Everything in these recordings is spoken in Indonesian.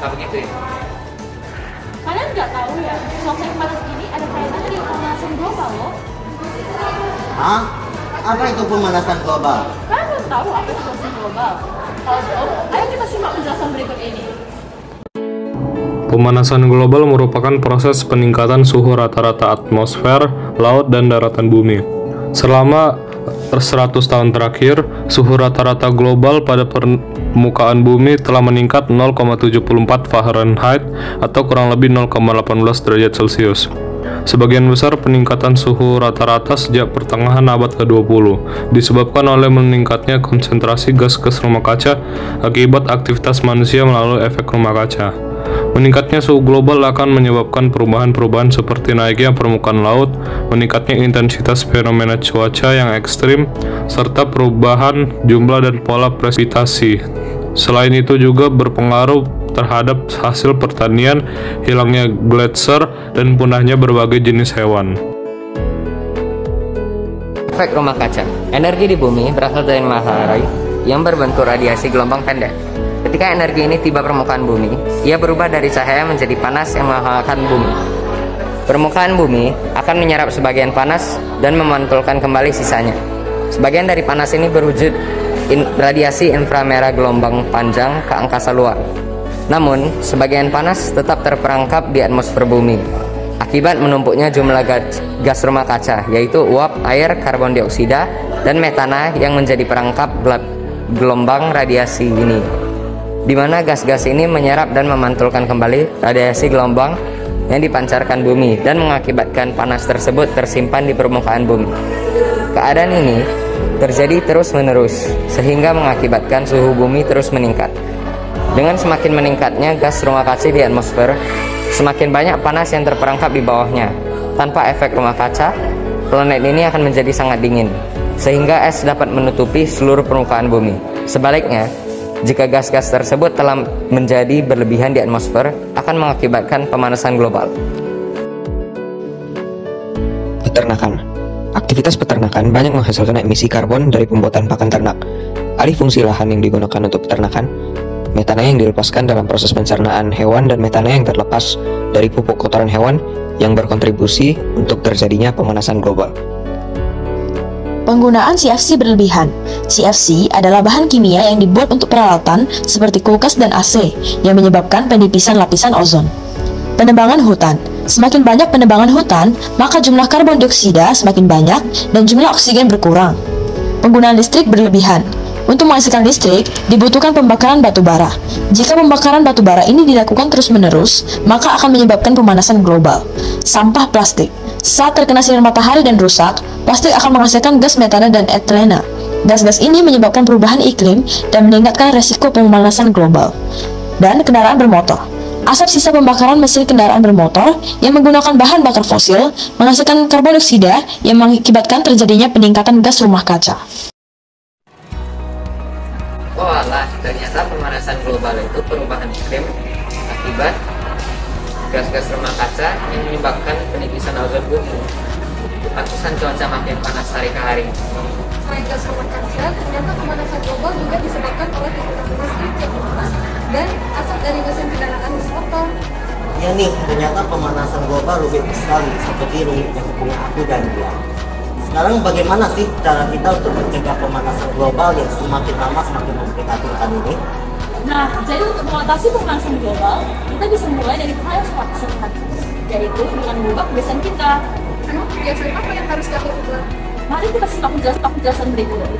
Apakah begitu ya? Kalian nggak tahu ya, cuaca yang panas ini ada kaitannya dengan pemanasan global loh. Hah? Apa itu pemanasan global? Kalian belum tahu apa itu pemanasan global? Kalau belum, ayo kita simak penjelasan berikut ini. Pemanasan global merupakan proses peningkatan suhu rata-rata atmosfer, laut, dan daratan bumi. Selama 100 tahun terakhir, suhu rata-rata global pada permukaan bumi telah meningkat 0,74 Fahrenheit atau kurang lebih 0,18 derajat Celcius. Sebagian besar peningkatan suhu rata-rata sejak pertengahan abad ke-20 disebabkan oleh meningkatnya konsentrasi gas rumah kaca akibat aktivitas manusia melalui efek rumah kaca. Meningkatnya suhu global akan menyebabkan perubahan-perubahan seperti naiknya permukaan laut, meningkatnya intensitas fenomena cuaca yang ekstrim, serta perubahan jumlah dan pola presipitasi. Selain itu juga berpengaruh terhadap hasil pertanian, hilangnya gletser, dan punahnya berbagai jenis hewan. Efek rumah kaca. Energi di bumi berasal dari matahari yang berbentuk radiasi gelombang pendek. Ketika energi ini tiba permukaan bumi, ia berubah dari cahaya menjadi panas yang menghangatkan bumi. Permukaan bumi akan menyerap sebagian panas dan memantulkan kembali sisanya. Sebagian dari panas ini berwujud radiasi inframerah gelombang panjang ke angkasa luar. Namun, sebagian panas tetap terperangkap di atmosfer bumi akibat menumpuknya jumlah gas rumah kaca, yaitu uap, air, karbon dioksida, dan metana yang menjadi perangkap gelombang radiasi ini, di mana gas-gas ini menyerap dan memantulkan kembali radiasi gelombang yang dipancarkan bumi dan mengakibatkan panas tersebut tersimpan di permukaan bumi. Keadaan ini terjadi terus-menerus sehingga mengakibatkan suhu bumi terus meningkat. Dengan semakin meningkatnya gas rumah kaca di atmosfer, semakin banyak panas yang terperangkap di bawahnya. Tanpa efek rumah kaca, planet ini akan menjadi sangat dingin, sehingga es dapat menutupi seluruh permukaan bumi. Sebaliknya, jika gas-gas tersebut telah menjadi berlebihan di atmosfer, akan mengakibatkan pemanasan global. Peternakan. Aktivitas peternakan banyak menghasilkan emisi karbon dari pembuatan pakan ternak. Alih fungsi lahan yang digunakan untuk peternakan, metana yang dilepaskan dalam proses pencernaan hewan dan metana yang terlepas dari pupuk kotoran hewan yang berkontribusi untuk terjadinya pemanasan global. Penggunaan CFC berlebihan. CFC adalah bahan kimia yang dibuat untuk peralatan seperti kulkas dan AC yang menyebabkan penipisan lapisan ozon. Penebangan hutan. Semakin banyak penebangan hutan, maka jumlah karbon dioksida semakin banyak dan jumlah oksigen berkurang. Penggunaan listrik berlebihan. Untuk menghasilkan listrik, dibutuhkan pembakaran batu bara. Jika pembakaran batu bara ini dilakukan terus-menerus, maka akan menyebabkan pemanasan global. Sampah plastik. Saat terkena sinar matahari dan rusak, plastik akan menghasilkan gas metana dan etilena. Gas-gas ini menyebabkan perubahan iklim dan meningkatkan resiko pemanasan global. Dan kendaraan bermotor. Asap sisa pembakaran mesin kendaraan bermotor yang menggunakan bahan bakar fosil menghasilkan karbon dioksida yang mengakibatkan terjadinya peningkatan gas rumah kaca. Oh alah, ternyata pemanasan global itu perubahan iklim akibat gas-gas rumah kaca yang menyebabkan penipisan ozon bumi. Pantesan cuaca makin panas hari ke hari. Selain gas rumah kaca, ternyata pemanasan global juga disebabkan oleh penggunaan listrik yang meluas dan asap dari mesin kendaraan bermotor. Ya nih, ternyata pemanasan global lebih sekali seperti rumitnya hubungan aku dan dia. Sekarang bagaimana sih cara kita untuk mencegah pemanasan global yang semakin lama semakin memprihatinkan ini? Nah, jadi untuk mengatasi pemanasan global, kita bisa mulai dari hal yang sangat sederhana, yaitu dengan mengubah kebiasaan kita. Emang kebiasaan apa yang harus kita ubah? Mari kita simak penjelasan berikut.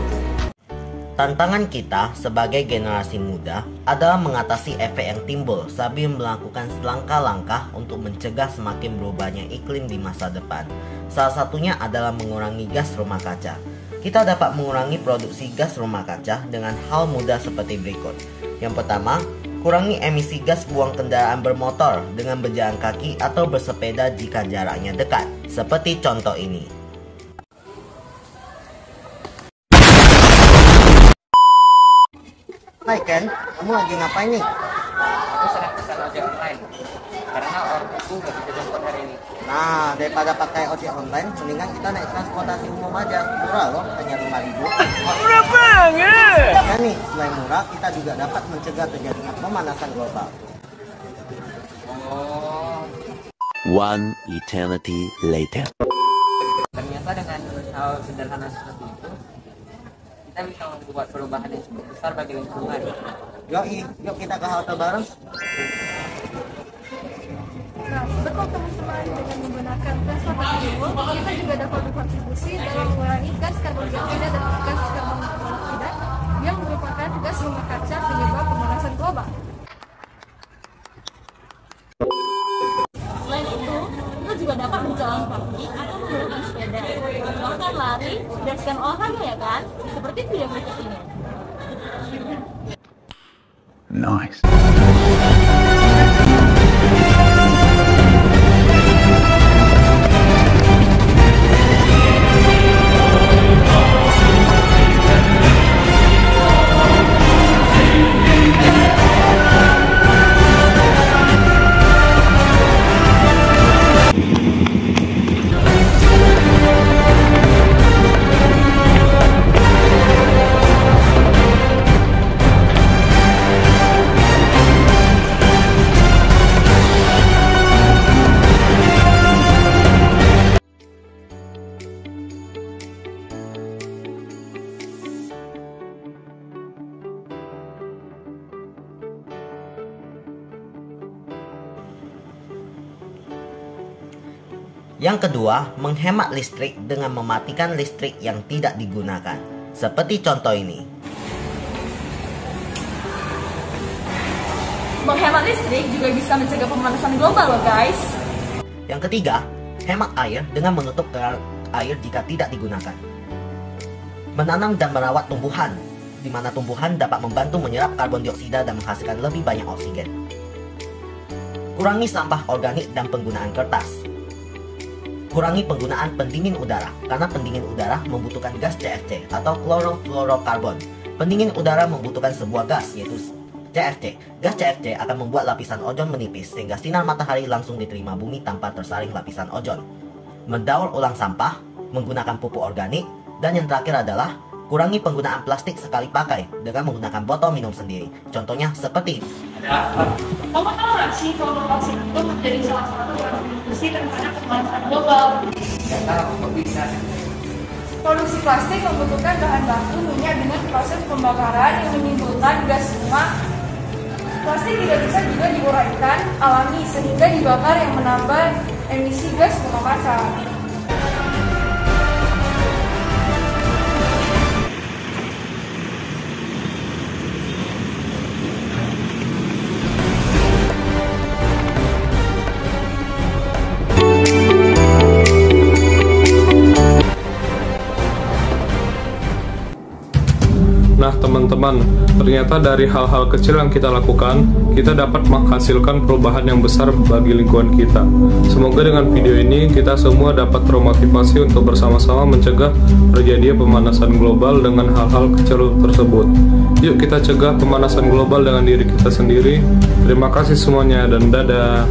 Tantangan kita sebagai generasi muda adalah mengatasi efek yang timbul sambil melakukan langkah-langkah untuk mencegah semakin berubahnya iklim di masa depan. Salah satunya adalah mengurangi gas rumah kaca. Kita dapat mengurangi produksi gas rumah kaca dengan hal mudah seperti berikut. Yang pertama, kurangi emisi gas buang kendaraan bermotor dengan berjalan kaki atau bersepeda jika jaraknya dekat, seperti contoh ini. Hai Ken, kamu lagi ngapain nih? Aku sedang pesan ojek online karena orangku gak bisa jemput hari ini. Nah, daripada pakai ojek online, mendingan kita naik transportasi umum aja. Murah loh, hanya 5.000. Murah banget! Dan nih, selain murah, kita juga dapat mencegah terjadinya pemanasan global. Oh, One eternity later. ternyata dengan hal sederhana seperti itu, kita bisa membuat perubahan yang cukup besar bagi lingkungan. Yuk kita ke halte bareng. Nah, betul teman-teman, dengan menggunakan transportasi umum, kita juga dapat berkontribusi dalam mengurangi gas karbon dioksida dan gas karbon monoksida yang merupakan gas rumah kaca penyebab pemanasan global. Selain itu, kita juga dapat berjalan kaki atau menggunakan sepeda, bahkan lari, berdasarkan olahraga ya kan? Seperti video berikut ini. Nice. Yang kedua, menghemat listrik dengan mematikan listrik yang tidak digunakan. Seperti contoh ini. Menghemat listrik juga bisa mencegah pemanasan global loh guys. Yang ketiga, hemat air dengan menutup keran air jika tidak digunakan. Menanam dan merawat tumbuhan, di mana tumbuhan dapat membantu menyerap karbon dioksida dan menghasilkan lebih banyak oksigen. Kurangi sampah organik dan penggunaan kertas. Kurangi penggunaan pendingin udara, karena pendingin udara membutuhkan gas CFC atau chlorofluorokarbon. Pendingin udara membutuhkan sebuah gas, yaitu CFC. Gas CFC akan membuat lapisan ozon menipis, sehingga sinar matahari langsung diterima bumi tanpa tersaring lapisan ozon. Mendaur ulang sampah, menggunakan pupuk organik, dan yang terakhir adalah kurangi penggunaan plastik sekali pakai dengan menggunakan botol minum sendiri. Contohnya seperti Kamu tahu nggak sih kalau plastik itu menjadi salah satu kontribusi terhadap pemanasan global? Polusi plastik membutuhkan bahan baku minyak dengan proses pembakaran yang menimbulkan gas rumah. Plastik tidak bisa juga diuraikan alami sehingga dibakar yang menambah emisi gas rumah kaca. Nah teman-teman, ternyata dari hal-hal kecil yang kita lakukan, kita dapat menghasilkan perubahan yang besar bagi lingkungan kita. Semoga dengan video ini kita semua dapat termotivasi untuk bersama-sama mencegah terjadinya pemanasan global dengan hal-hal kecil tersebut. Yuk kita cegah pemanasan global dengan diri kita sendiri. Terima kasih semuanya dan dadah.